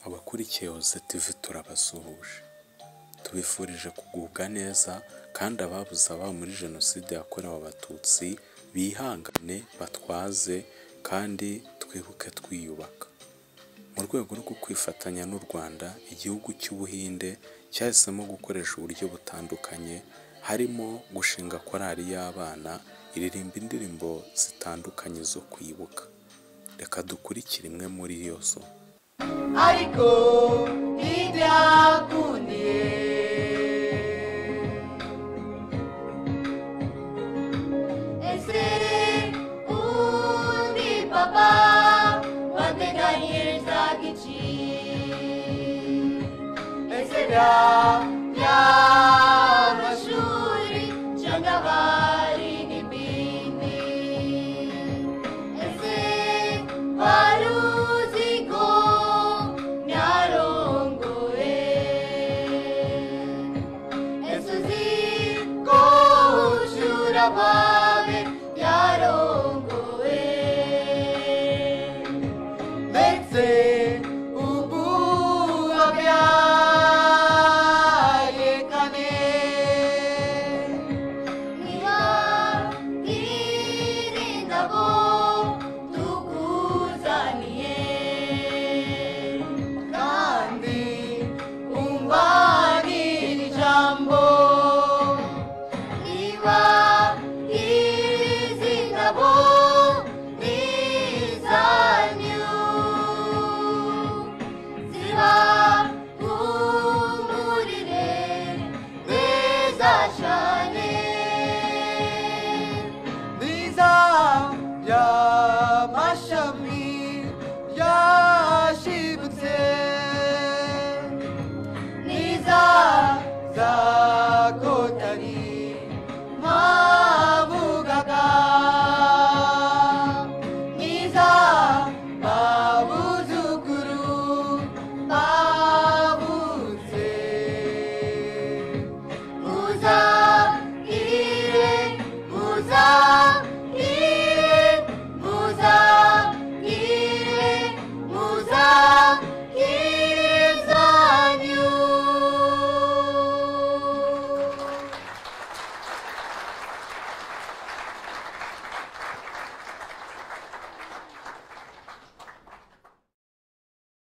Abakurikiye Hoze TV turabasuhuje, tubifurije kugubwa neza kandi ababuze ababo muri Jenoside yakorewe Abatutsi bihangane batwaze kandi twibuke twiyubaka. Mu rwego rwo kwifatanya n'u Rwanda, igihugu cy'Ubuhinde cyahisemo gukoresha uburyo butandukanye, harimo gushinga korali y'abana iririmba indirimbo zitandukanye zo kwibuka. Reka dukurikire imwe muri yo zo. Ariko ntibyakundiye ese undi papa wateganyirizaga iki? Ese by'amashuri cyangwa bari n'ibindi? Ese wari uzi ko nyarongoye? Ese uzi ko ushura